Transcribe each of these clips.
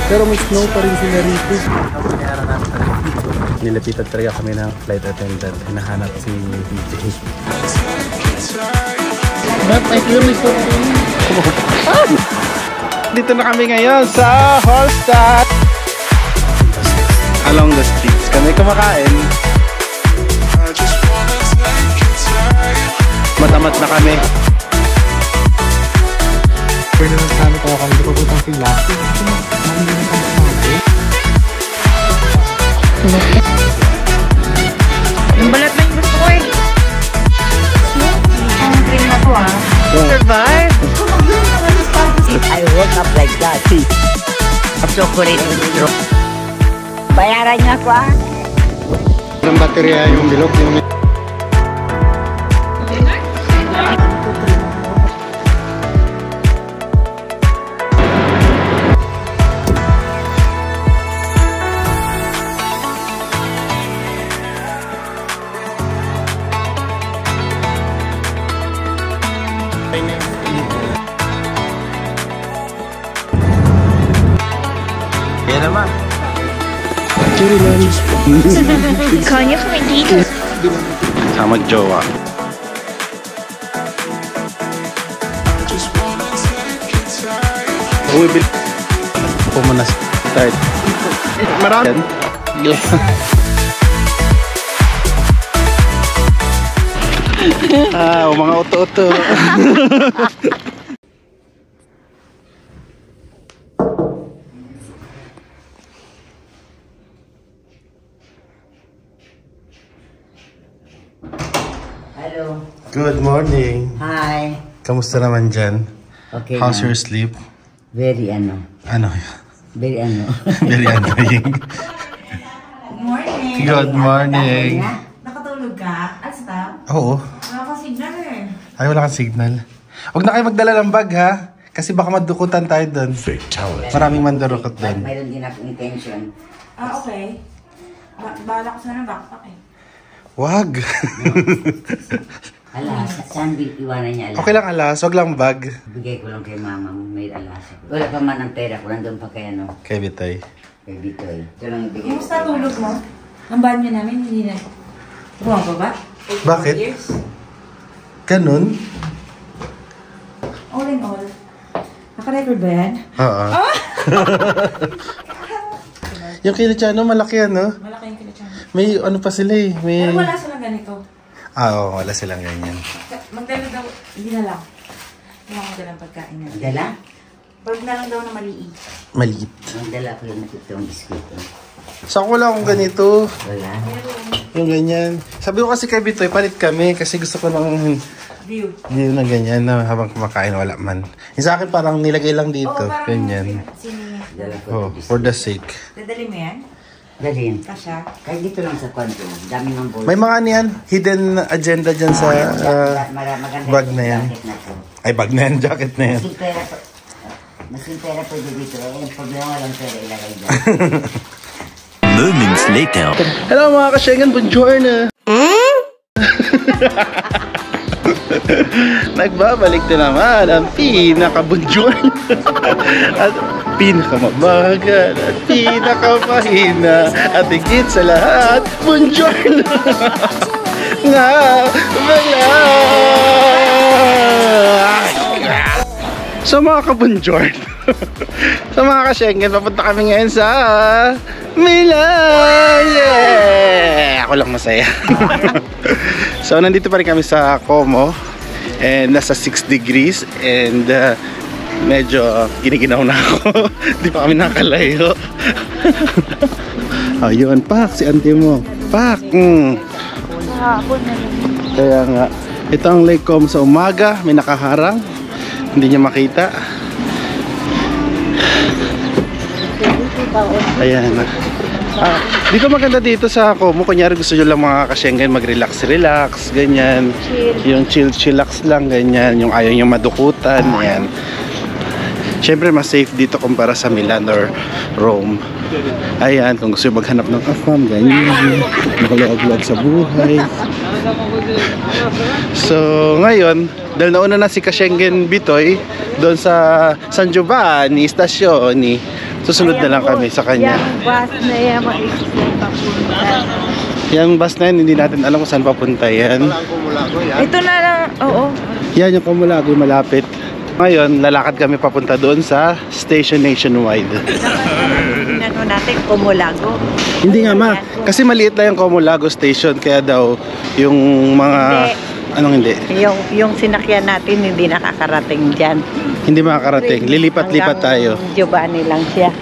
Pero may snow pa rin sila rito. Nilapitan talaga kami ng flight attendant. Hinahanap si DJ. But I feel my Dito na kami ngayon sa Hallstatt. Along the streets kami kumakain. Matamat na kami. Pero naman sa amin kaya kami pagputang sila. Yung balat na yung gusto ko eh. Ang cream na to ah. Survive. I woke up like that. Chocolate straw. Bayaran niya ako ah. Ang baterya yung bilog yung... Kaya naman. Cherry lunch. Kanya kami dito. Sama jowa. Uy, pumuna start. Marami. Mga auto-auto. Hello. Good morning. Hi. Kamusta naman dyan? Okay. How's your sleep? Very ano. Ano? Very ano. Very annoying. Good morning. Good morning. Nakatulog ka? At stop? Oo. Wala kang signal eh. Ay, wala kang signal. Huwag na kayo magdala ng bag ha. Kasi baka madukutan tayo doon. Maraming mandurukot doon. Mayroon din akong intention. Ah, okay. Bahala ko sana ng backpack eh. Wag. Alas, saan iwanan niya alas? Okay lang alas, wag lang bag. Bigay ko lang kay mama mo, may alas. Wala pa man ang pera ko, nandun pa kay ano. Kay Bitoy. Kay Bitoy. Ito lang ibigay. Kumusta tulog mo? Ang banyo namin, hindi na. Bumaba ba? Bakit? Ganun? All in all. Naka-record ba yan? Oo. Yung Kilichano, malaki yan, no? Malaki yung kinachan. May ano pa sila eh. May... Pero wala silang ganito. Oo, wala silang ganyan. Magdala daw, hindi na lang. Hindi ako magdala ng pagkain na. Dala? Pag na lang daw na maliit. Maliit. Ang dala ko yung natutong biskuito. Saan ko lang kung ganito? Wala. Yung ganyan. Sabi ko kasi kay Bitoy, palit kami kasi gusto ko ng View. view na ganyan na habang kumakain wala man. Yung sa akin parang nilagay lang dito. Oo, Ganyan. Dala ko Oh, yung for the sake. Dadali mo yan? Dalhin. Kasha? Kahit dito lang sa kwanto, dami ng bowl. May mga niyan, hidden agenda dyan sa bag na yan. Ay, bag na yan, jacket na yan. Mas yung pera pwede dito. Yung problema lang pera ilagay dyan. Moments later. Hello mga ka-Schengen, buongiorno! Nagbabalik na naman ang pinaka-buongiorno at pinaka-mabagal at pinaka-mahina at higit sa lahat, buongiorno! Nga wala! So mga ka-buongiorno, sa mga ka-Schengen, papunta kami ngayon sa Milan! Yeah! Ako lang masaya. So nandito pa rin kami sa Como and nasa 6 degrees and medyo giniginaw na ako. Hindi pa kami nakalayo. Ayun, Pak, si auntie mo. Pak! Kaya nga, ito ang Lake Como sa umaga. May nakaharang. Hindi niya makita. Ayan. Dito maganda dito sa Como. Kunyari gusto nyo lang mga ka-Schengen mag-relax, ganyan. Yung chillax lang, ganyan. Yung ayaw nyo madukutan, ayan. Siyempre mas safe dito kumpara sa Milan or Rome. Ayan, kung gusto nyo maghanap ng afam, ganyan. Makalog-log sa buhay. So, ngayon, dahil nauna na si ka-Schengen Bitoy doon sa San Giovanni Stazioni, susunod na lang kami sa kanya. Yung bus na yan, maikisay papunta. Yung bus na yan, hindi natin alam kung saan papunta yan. Ito na lang, oo. Yan yung Camulago, malapit. Ngayon, lalakad kami papunta doon sa Station Nationwide. Ano natin, Camulago. Hindi nga ma, kasi maliit lang yung Camulago Station, kaya daw yung mga... Hindi. Anong hindi? Yung sinakyan natin, hindi nakakarating dyan. Hindi makakarating, lilipat-lipat tayo. Hanggang Giovanni lang siya.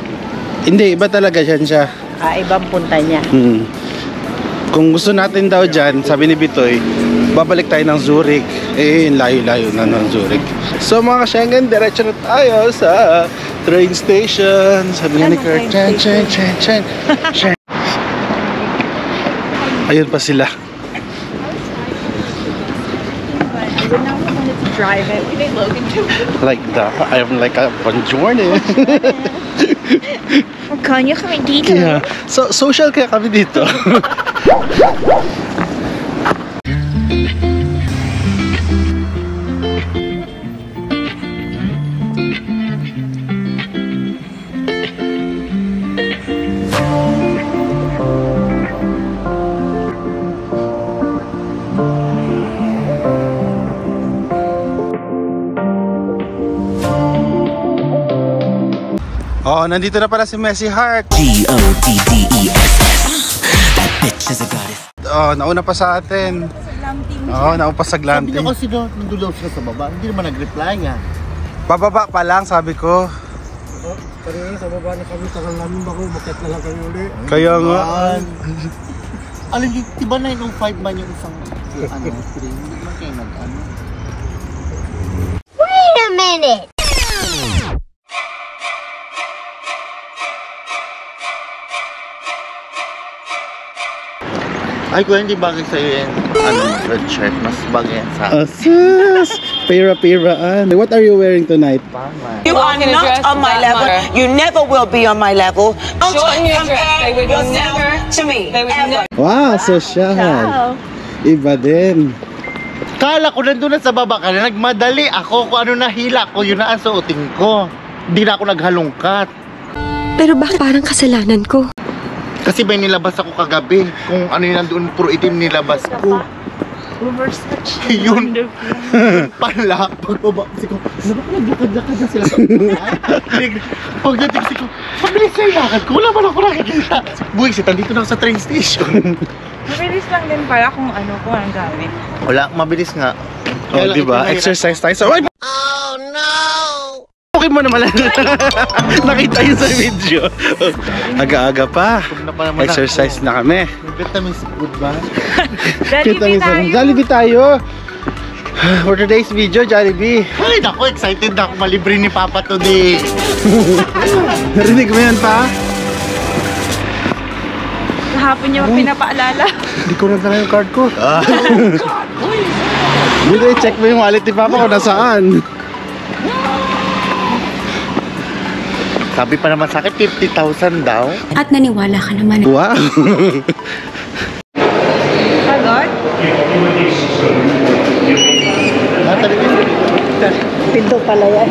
Hindi, iba talaga siya. Ibang punta niya. Kung gusto natin daw dyan, sabi ni Bitoy, babalik tayo ng Zurich. Eh, layo-layo na ng Zurich. So mga ka-Schengen, diretso na tayo sa train station. Sabi nga ni Kurt, Chen. Ayun pa sila. Drive it. We need Logan too. Like that. I'm like a buongiorno. Kanya kami dito. Yeah. So, social kaya kami dito. Oh, nandito na pala si Messi Heart. Goddes. That bitch is a goddess. Oh, nauna pa sa atin. Oh, nauna pa sa glam Sabi team. niya kasi nandulaw siya sa baba. Hindi naman nag-reply nga. Bababa pa lang, sabi ko. Kanina sa baba na kami, tagal namin bako, bakit na lang kami uli. Kaya nga. Alam niyo, diba 905 man yung isang train? Hindi man kayo nag-ano. Wait a minute! Ay, kuya, hindi bagay sa'yo yan. Red shirt. Mas bagay yan sa akin. Sis! Pera-peraan. What are you wearing tonight? You are not on my level. You never will be on my level. Don't Shorten your dress. They would yourself never. to me. They would Ever. never. Wow, social. Iba din. Kala ko nandun na sa baba ka na nagmadali ako kung ano nahila ko, yun na ang suotin ko. Hindi na ako naghalongkat. Pero bakit parang kasalanan ko? Kasi may nilabas ako kagabi. Kung ano yun nandun, puro itim nilabas ko. Overstretch. Yun pala. Pagbaba kasi ko, ano ba naglakad-lakad na sila sa pagdating kasi ko, mabilis na yung lakad ko. Wala man ako nakikita. Buhay siya, dito na ako sa train station. Mabilis lang din pala kung ang gamit. Wala, mabilis nga. Oh, di ba? Exercise tayo. So, oh no! Okay mo naman. Nakita yun sa video. Aga-aga pa. Exercise na kami. May vitamins food ba? Jollibee tayo. Jollibee tayo. For today's video, Jollibee. Ay, naku, excited na ako malibre ni Papa today. Narinig mo yan pa? Kahapon niya pinapaalala. Hindi ko na yung card ko. Dito, check mo yung wallet ni Papa kung nasaan. Sabi pa naman sa akin, 50,000 daw. At naniwala ka naman. Wow! Sagot? Pinto pala yan.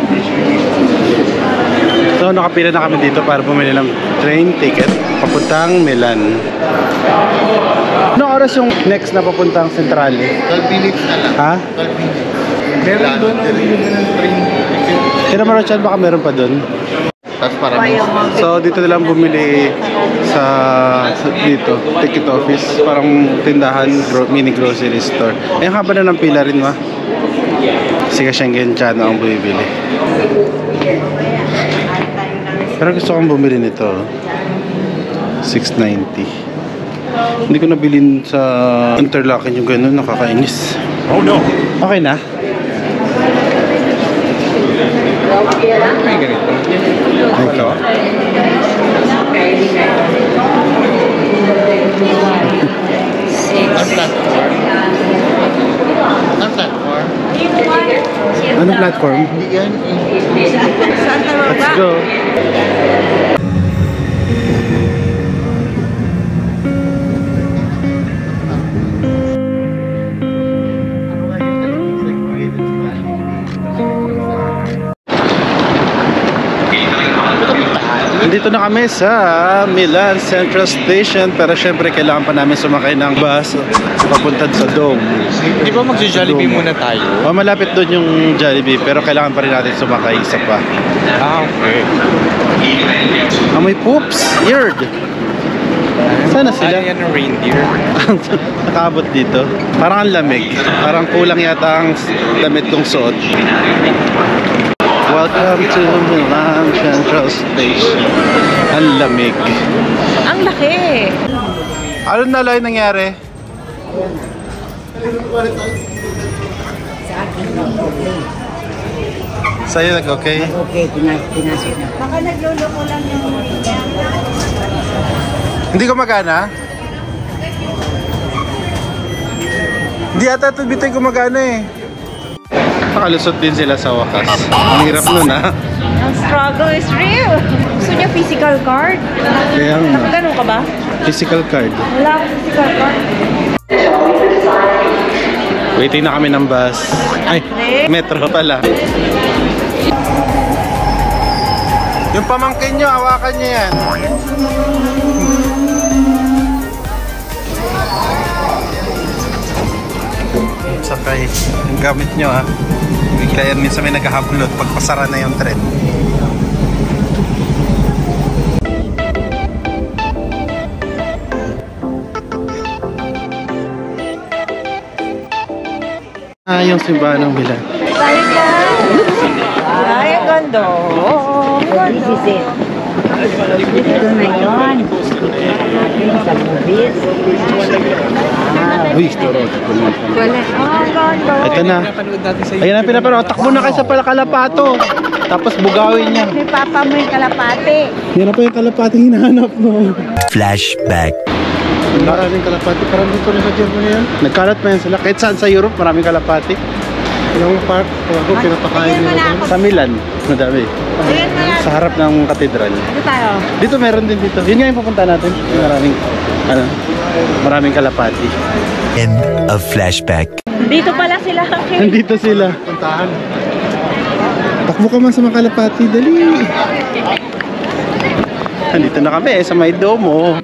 So, nakapila na kami dito para bumili ng train ticket papuntang Milan. Anong oras yung next na papuntang Centrale? 12 minutes na lang. Ha? 12 minutes. Meron doon ang bibili ng train ticket. Kaya Marochan, baka meron pa doon. Tapos para may... So, dito na lang bumili sa dito, ticket office. Parang tindahan, mini grocery store. Eh, haba na ng pila rin, ma. Sige, Schengen Chan ang bumibili. Pero gusto kong bumili nito. 690. Hindi ko nabilin sa Interlaken yung ganun, nakakainis. Oh no! Okay na? May ganito. Ito? Ang platform. Ang platform. Anong platform? Hindi yan. Santa Let's Rosa. go! Nandito na kami sa Milan Central Station, pero syempre kailangan pa namin sumakay ng bus papunta sa Dome. Di ba magja-Jollibee muna tayo? Malapit doon yung Jollibee, pero kailangan pa rin natin sumakay isa pa. Ah, okay. Amoy poops, weird. Sana sila. Ano yan ng reindeer? Nakaabot dito. Parang ang lamig. Parang kulang yata ang damit kong suot. Welcome to Milan Central Station. Ang lamig. Ang laki. Ano na lang nangyari? Sa'yo nag-okay? Okay, pinasok na. Baka nagluloko lang yung Hindi gumagana? Hindi ata ito bitoy gumagana eh. Nakalusot din sila sa wakas. Ang hirap nun ha. Ang struggle is real. Gusto niya physical card? Kaya nga. Nakagano ka ba? Physical card. Wala akong physical card. Waiting na kami ng bus. Ay, metro pala. Yung pamangkin nyo, hawakan nyo yan. Sakay. Yung gamit nyo ha. Bigla yan minsan may naghahablot pag pasara na yung tren. Yung simbahan ng Milan. Tayo ka. Ay, ang ganda. This is it. Ito na yun. Sa movies. Uy, Wala. Ang ganda. ito na. Ayan ang pinapanood. Takbo na kayo sa Kalapato. Tapos bugawin niya. May papa mo yung kalapate. Yan na po yung kalapati hinahanap mo. Flashback. Maraming kalapati. Parang dito na sa Germany yan. Nagkalat pa yan sila. Kahit saan sa Europe, maraming kalapati. Yung park, ako pinapakain nila. Sa Milan, madami. Sa harap ng katedral. Ito tayo. Dito meron din dito. Yun nga yung pupunta natin. Maraming kalapati. End of flashback. Dito pala sila. Nandito sila. Puntahan. Takbo ka man sa mga kalapati. Dali. Nandito na kami sa may Domo.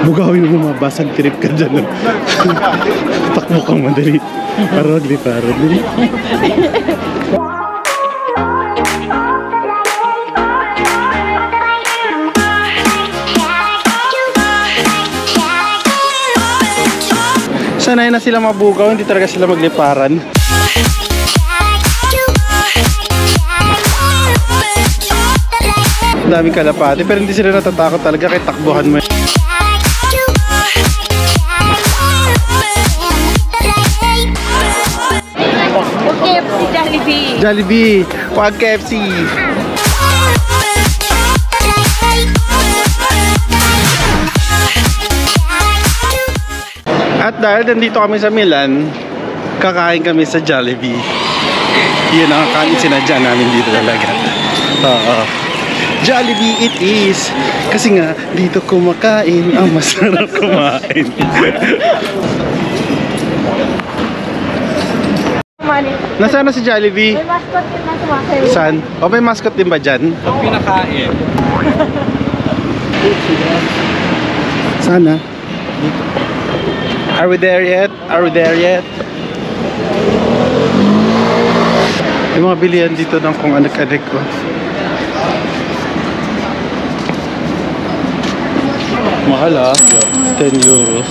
Bugawin mo mabasag trip ka dyan. Takbo kang madali. Paragli. Sanay na sila mabugaw, hindi talaga sila magliparan. Daming kalapati, pero hindi sila natatakot talaga kahit takbuhan mo. KFC Jollibee. Jollibee, wag KFC. At dahil nandito kami sa Milan, kakain kami sa Jollibee. Yun ang kanin sinadya namin dito talaga. Oo. Jollibee it is. Kasi nga, dito kumakain ang masarap kumain. Nasaan na si Jollibee? May mascot yun na sumakay. Saan? O may mascot din ba dyan? Ang pinakain. Sana. Are we there yet? Are we there yet? Yung mga bilihan dito ng kung anak-anak ko. Mahal ah. 10 euros.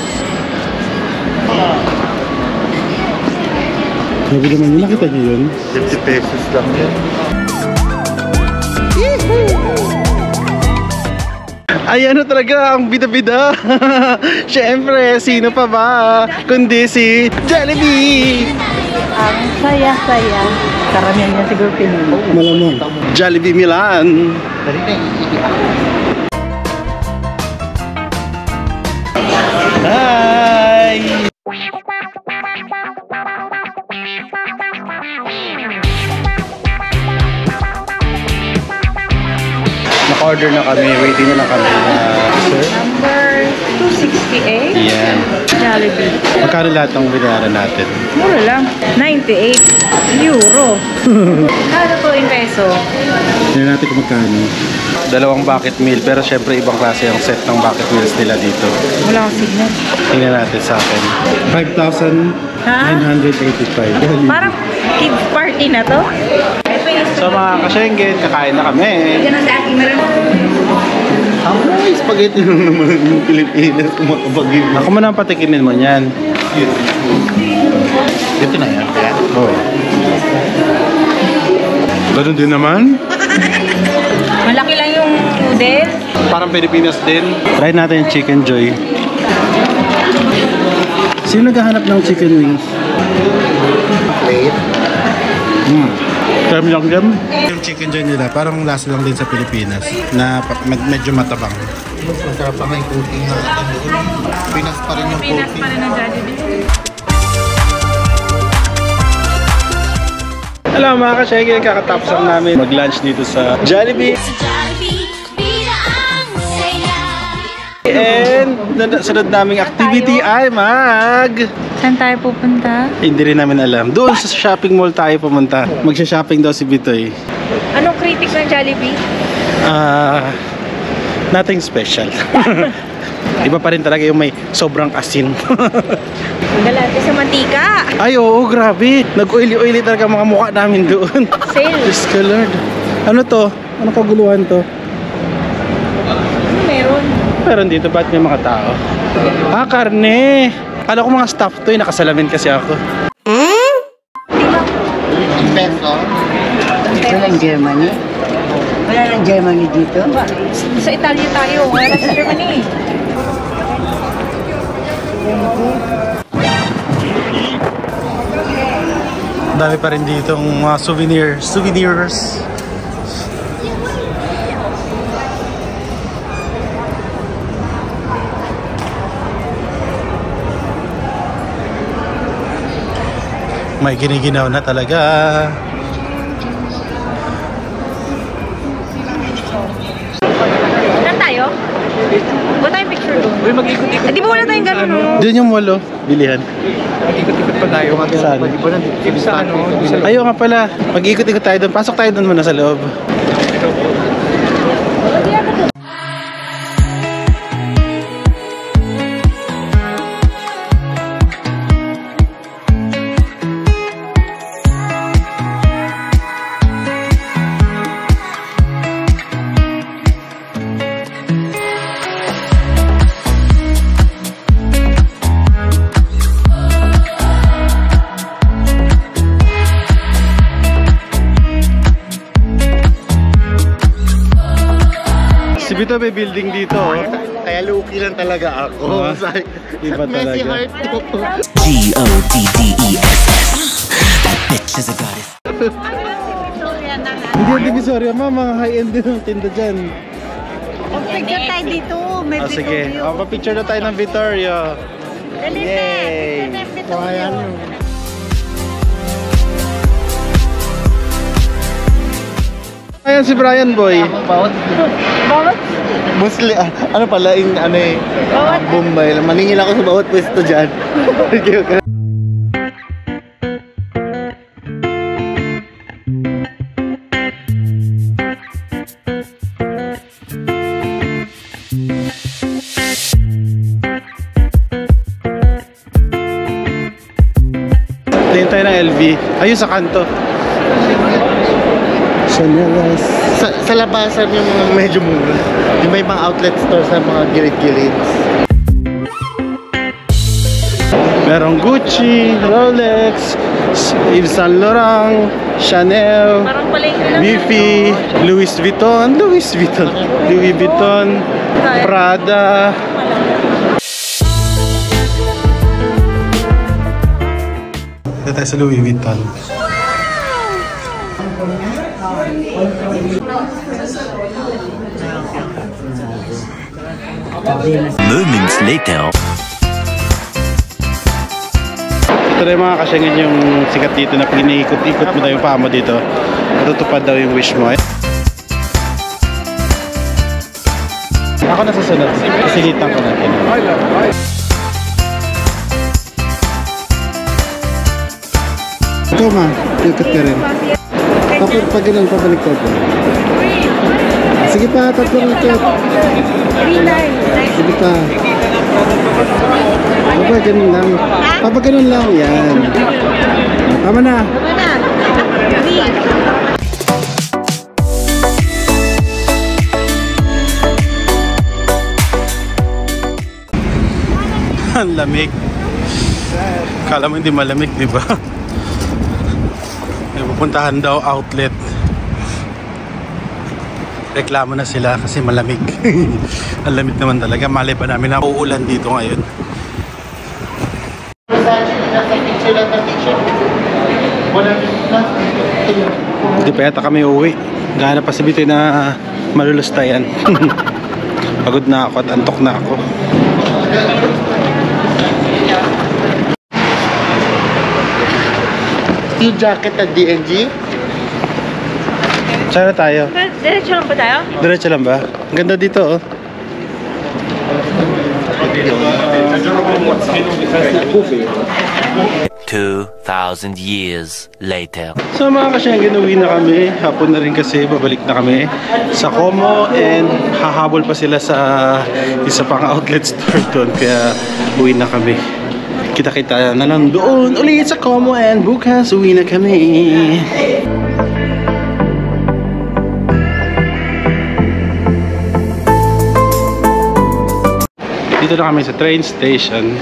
Sabi naman yun, nakita niyo yun? 50 pesos lang yan. Ay, ano talaga ang bida-bida. Siyempre, sino pa ba kundi si Jollibee. Ang saya-saya. Karamihan niya siguro Pinoy. Malamang Jollibee Milan. Hi. Naka-order na kami, waiting na lang kami. Sir? Number 68. Yan. Jollibee. Magkano lahat ng binayaran natin? Mura lang. 98 euro. Kano to in peso? Tingnan natin kung magkano. Dalawang bucket meal, pero syempre ibang klase ang set ng bucket meals nila dito. Wala akong signal. Tingnan natin sa akin. 5,985. Parang kids party na to. So mga ka-Schengen, kakain na kami. Ganun dati, meron. Ay, spaghetti lang naman yung Pilipinas. Kumakabagin. Ako mo nang patikinin mo niyan. Ito na yan. Oo. Ganun din naman. Malaki lang yung noodles. Parang Pilipinas din. Try natin yung Chicken Joy. Sino naghahanap ng chicken wings? Plate. Jam lang jam. Yung chicken joy nila, parang lasa lang din sa Pilipinas. Na medyo matabang. Masarap pa nga yung cooking natin. Pinas pa rin yung Pinas cooking. pa rin ang Jollibee. Hello mga ka-Schengen, kakatapos lang namin mag-lunch dito sa Jollibee. And sunod naming activity ay Saan tayo pupunta? hindi rin namin alam. Doon sa shopping mall tayo pumunta. Magsha-shopping daw si Bitoy. Anong critic ng Jollibee? Nothing special. Iba pa rin talaga yung may sobrang asin. Galante sa mantika. Ay oo, grabe. Nag-oily-oily talaga mga mukha namin doon. Sale. Diyos ko Lord. Ano to? Ano kaguluhan to? Ano meron? Meron dito, ba't may mga tao? Karne! Kala ko mga staff to, nakasalamin kasi ako. Peso. Walang Germany? Wala ng Germany dito? Sa Italia tayo. Wala sa Germany. Dami pa rin dito mga souvenirs. May giniginaw na talaga. Saan tayo? Wala tayong picture doon. Uy, mag-ikot-ikot. Di ba wala tayong ganun? Doon yung mall, bilihan. Ikot-ikot pa tayo. Saan? Sa ano? Ayaw nga pala. Mag-ikot-ikot tayo doon. Pasok tayo doon muna sa loob. Si Bito may building dito. Kaya lucky lang talaga ako. Iba Messy talaga. heart ko. G-O-D-D-E-S-S. That bitch is a goddess. Hindi ang Divisoria, mga high-end din ang tinda dyan. Picture tayo dito. May Sige, pa-picture na tayo ng Vittorio. Yay! Ayan si Brian Boy. Bawat? Muslim, ano pala, Bombay. Maningil ako sa bawat pwesto dyan. Tingin tayo ng LV. Ayun sa kanto. Chanelas. Sa labasan yung mga medyo mura. Yung may mga outlet store sa mga gilid-gilid. Merong Gucci, Rolex, Yves Saint Laurent, Chanel, Parang palengke lang. Biffy, Louis Vuitton, Prada. Dito tayo sa Louis Vuitton. Moments later. Ito na yung mga Ka-Schengen yung sikat dito na pag iniikot-ikot mo daw yung paa mo dito, matutupad daw yung wish mo. Ako na susunod. Kasilitan ko natin. Ikaw ma, ikot ka rin. Tapos pag ganun, pabalik ko. Sige pa, tatlong ikot. Sige pa. Papa, ganun lang. Papa, ganun lang. Yan. Tama na. Ang lamig. Kala mo hindi malamig, di ba? May pupuntahan daw outlet. Reklamo na sila kasi malamig. Ang lamig naman talaga. Malay ba namin na uulan dito ngayon. Hindi pa yata kami uuwi. Gana pa si Bitoy na malulustayan. Pagod na ako at antok na ako. Yung jacket at DNG? Saan na tayo? Diretso lang ba tayo? Diretso lang ba? Ang ganda dito oh. $2,000 years later. So mga kasyenggen, uwi na kami. Hapon na rin kasi babalik na kami sa Como and hahabol pa sila sa isa pang outlet store doon. Kaya uwi na kami. Kita-kita na lang doon ulit sa Como and bukas uwi na kami. Dito na kami sa train station.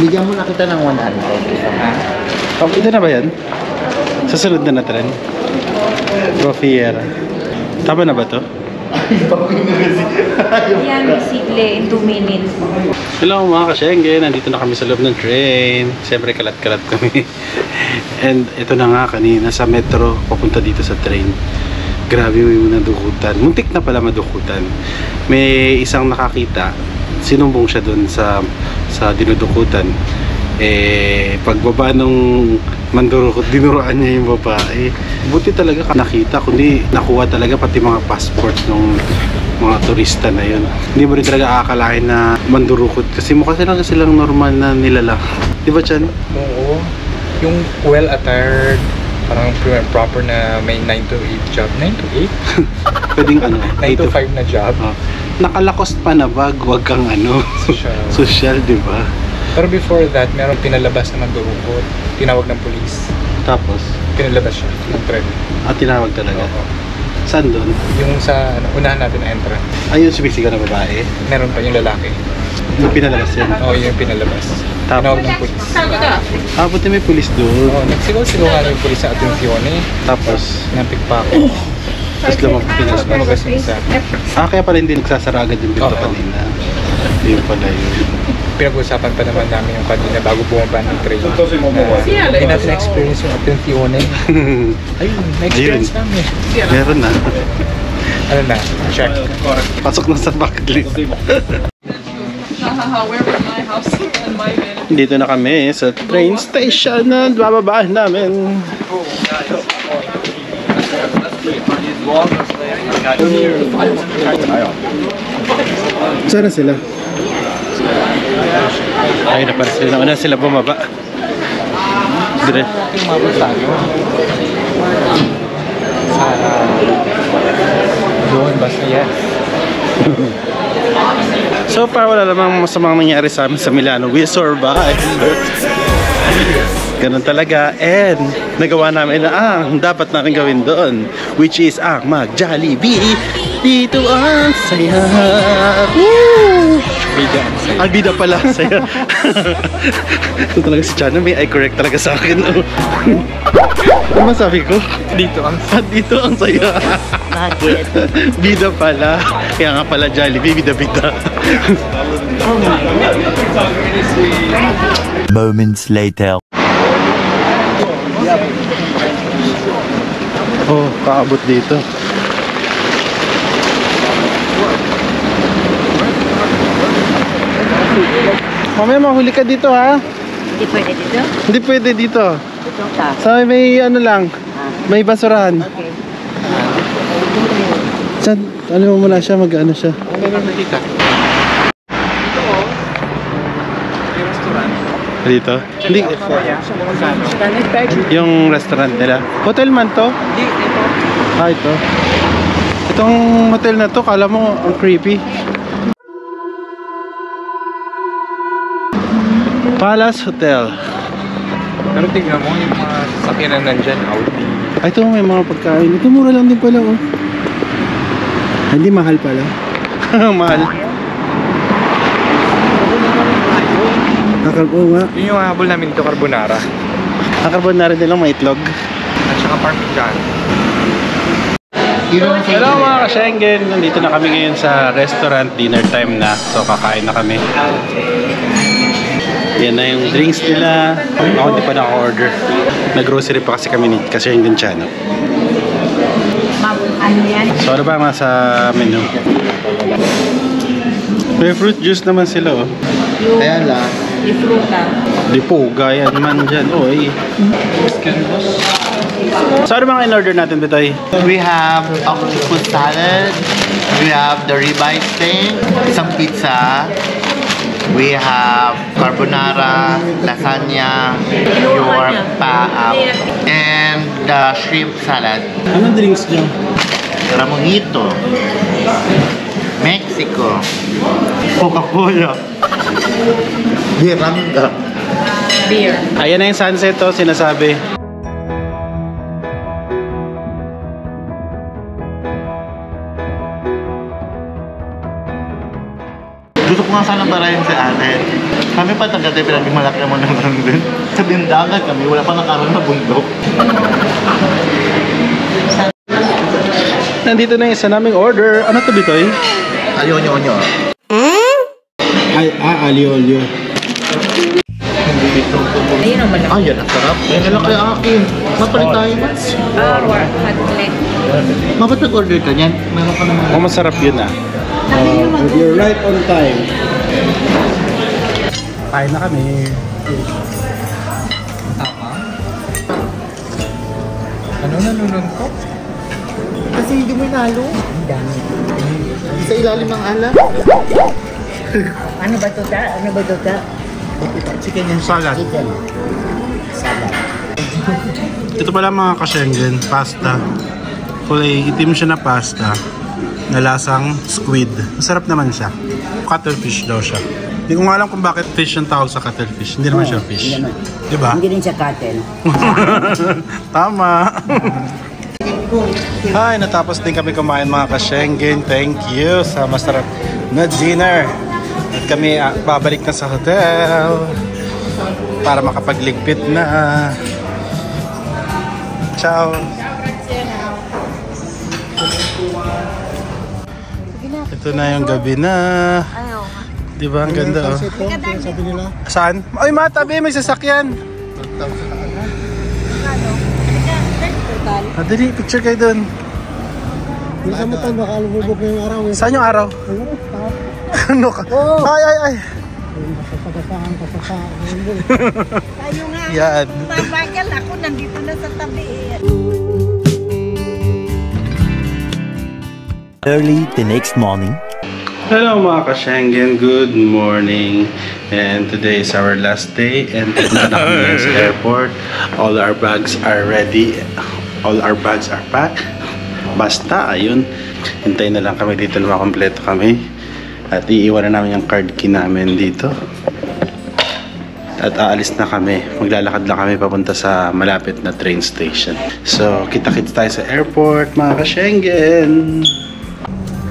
Bigyan mo na kita ng 100. Oh, ito na ba yan? Sasunod na tren? Rofiera. Tama na ba to? Yan, sigle in 2 minutes. Hello mga kasyenggen, nandito na kami sa loob ng train. Siyempre kalat-kalat kami. And ito na nga kanina sa metro, papunta dito sa train. Grabe, may nadukutan. Muntik na pala madukutan. May isang nakakita, sinumbong siya dun sa dinudukutan. Pagbaba nung mandurukot, dinuruan niya yung babae. Buti talaga nakita, kundi nakuha talaga pati mga passport ng mga turista na yun. Hindi mo rin talaga aakalain na mandurukot kasi mukha silang normal na nilalang. Di ba, Chan? Oo. Yung well-attired, parang proper na may 9 to 8 job. 9 to 8? Pwedeng ano? 9 to 5 na job. Nakalakost pa na bag, wag kang ano. Social, di ba? Pero before that, meron pinalabas na mandurukot. Tinawag ng police. Tapos? Pinalabas siya ng tren. Tinawag talaga? Oo. Saan doon? Yung sa unahan natin na entrance. Ayun, sumisigaw na babae? Meron pa yung lalaki. Yung pinalabas yan? Oo, yung pinalabas. Tinawag ng police. Buti may police doon. Oo, nagsigaw-sigaw nga yung police sa atención eh. Tapos? Nampik pa ako. Tapos lumagas yung isa. Kaya pala hindi nagsasara agad yung pinto kanina. Yun pala yun. Pinag-usapan pa naman namin yung kanina bago bumaba ng train. Hindi natin na-experience yung atención eh. Ayun, na-experience namin. Meron na. Ano na? Check. Pasok na sa bucket list. Dito na kami sa train station na bababaan namin. Saan na sila? Ayun na pala sila. Nauna sila bumaba. Dire. Doon, basta yan. So far wala namang masamang nangyari sa amin sa Milano. We survived. Ganun talaga. And nagawa namin na ang dapat namin gawin doon, which is ang mag-Jollibee. Dito ang saya. Woo! Bida pala saya. Ito talaga si Chana, may eye correct talaga sa akin. Ano ba sabi ko? Dito ang dito ang saya. Bida pala. Kaya nga pala Jollibee, bida-bida. Moments later. Oh, kaabot dito. Mamaya mahuli ka dito ha. Hindi pwede dito? Hindi pwede dito. Dito ka. Sa may ano lang, may basurahan. Okay. Saan? Ano mo muna siya, mag-ano siya? Ang meron na dito. Ito oh. May restaurant. Dito? Hindi. Yung restaurant nila. Hotel man to? Hindi, ito. Ah, ito. Itong hotel na to, kala mo ang creepy. Palace Hotel. Pero tignan mo yung mga sasakyan na nandyan, Audi. Ay, ito may mga pagkain. Ito mura lang din pala, oh. Hindi mahal pala. Mahal. Oo nga. Yun yung habol namin dito, carbonara. Ang carbonara nilang may itlog. At saka parmesan. Hello mga ka-Schengen. Nandito na kami ngayon sa restaurant. Dinner time na. So kakain na kami. Yan na yung drinks nila. Ako hindi pa naka-order. Nag-grocery pa kasi kami ni ka-Schengen channel. Ano yan? So ano ba ang nasa menu? May fruit juice naman sila, oh. Kaya lang. Yung fruta. Di po, gaya naman dyan. Oy. So ano bang in-order natin, Bitoy? We have octopus salad. We have the ribeye steak. Isang pizza. We have carbonara, lasagna, your paap, and the shrimp salad. Anong drinks nyo? Ramojito. Mexico. Coca-Cola. Miranda. Beer. Ayan na yung sunset, oh, sinasabi. Gusto ko nga sana parayin si ate. Kami pa taga-tayo pinaging malaki naman ng din. Sa bindagan kami, wala pa nakaroon na bundok. Nandito na yung isa naming order. Ano to, Bitoy? Alyo-nyo-nyo. Ay, alio-olio. Ayun ang malaki. Ay, yan ang sarap. Yan na lang kaya akin. Mapalit tayo ba? Hadle. Mapat nag-order ka niyan? Meron ka naman. Oh, masarap yun, ah. You're right on time. Kain na kami. Ano nanunon ko? Kasi hindi mo inalo. Ang dami. Sa ilalim ng ala. Ano ba ito ta? Ano ba ito ta? Chicken and Salad. Chicken. Salad. Ito pala mga ka-Schengen, pasta. Kulay itim siya na pasta. Na lasang squid. Masarap naman siya. Cuttlefish daw siya. Hindi ko nga alam kung bakit fish yung tawag sa cuttlefish. Hindi naman siya fish. Hindi naman. Diba? Hindi rin siya cattle. Tama. Hi, natapos din kami kumain mga ka-Schengen. Thank you sa masarap na dinner. At kami babalik na sa hotel para makapagligpit na. Ciao. Ito na yung gabi na. Di ba ang ganda, oh? Sabi nila. Saan? Ay, matabi, may sasakyan. Dali, picture kayo dun. Minsan mo tayo, baka lumubog na yung araw. Saan yung araw? Ano ka? Ay. Pasasahan. Tayo nga. Yan. Michael, ako nandito na sa tabi. Early the next morning. Hello mga ka-Schengen, good morning. And today is our last day and na kami sa airport. All our bags are ready. All our bags are packed. Basta, ayun. Hintayin na lang kami dito na makompleto kami. At iiwan na namin yung card key namin dito. At aalis na kami. Maglalakad lang kami papunta sa malapit na train station. So, kita-kits tayo sa airport mga ka-Schengen.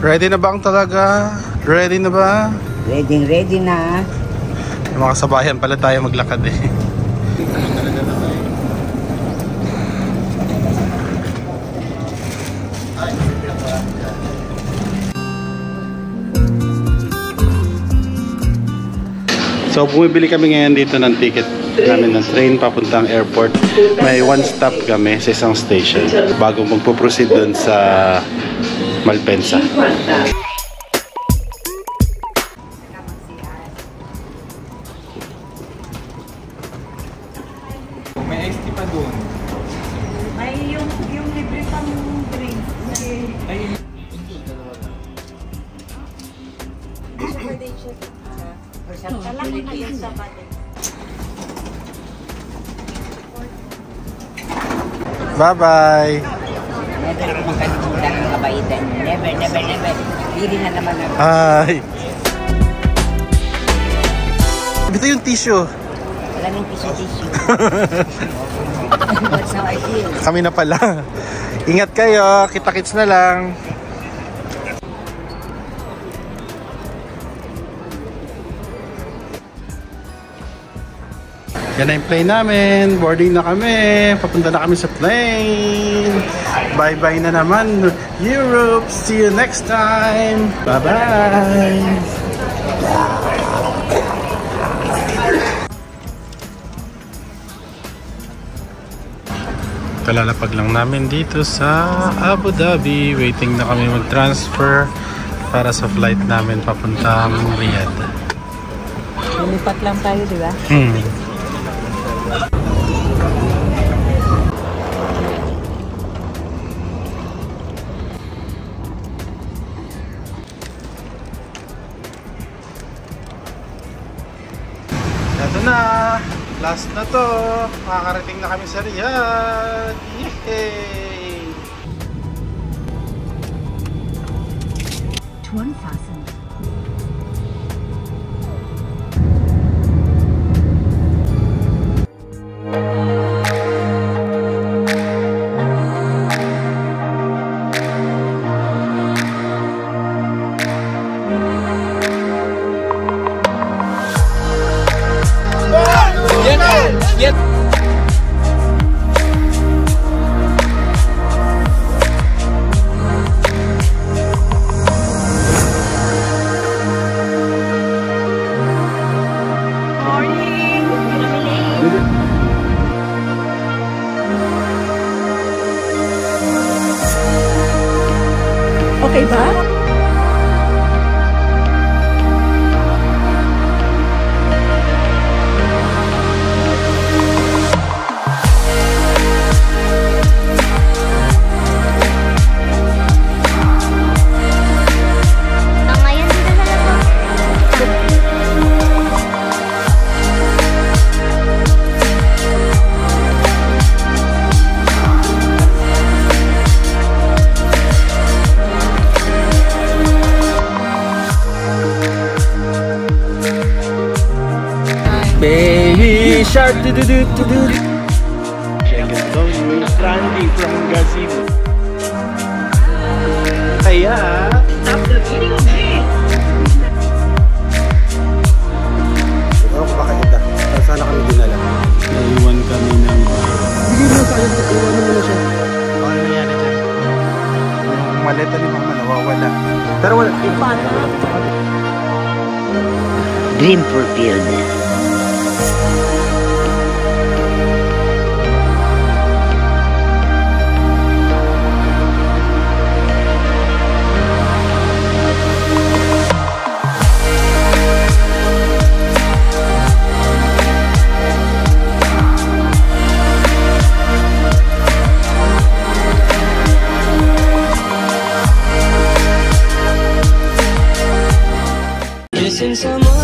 Ready na ba ang talaga? Ready na ba? Ready na. Yung mga kasabayan pala tayo maglakad eh. So bumibili kami ngayon dito ng ticket namin ng train papuntang airport. May one stop kami sa isang station bago magpo-proceed dun sa Malpensa. May iced tea pa doon. May yung libre pang drink. Bye-bye. Never ko makalimutan ang kabaitan niyo. Never, never, never. Hindi na naman ako. Ay. Ito yung tissue. Wala nang tissue-tissue. That's how I feel. Kami na pala. Ingat kayo. Kita-kits na lang. Yan na yung plane namin. Boarding na kami. Papunta na kami sa plane. Bye-bye na naman, Europe. See you next time. Bye-bye. Kalalapag lang namin dito sa Abu Dhabi. Waiting na kami mag-transfer para sa flight namin papuntang Riyadh. Lumipat lang tayo, di ba? Ito na. Last na to. Makakarating na kami sa Riyadh. Yay! Okay ba? Baby shark, do do do do do. Check it out, we're stranding from Gazebo. Kaya, stop the video, please. Ewan ko ba kita? Sana kami dinala. Naiwan kami ng... Hindi mo tayo, iwan mo na siya. Ano nangyari dyan? Yung maleta ni mama nawawala. Pero wala. Dream fulfilled. Missing someone.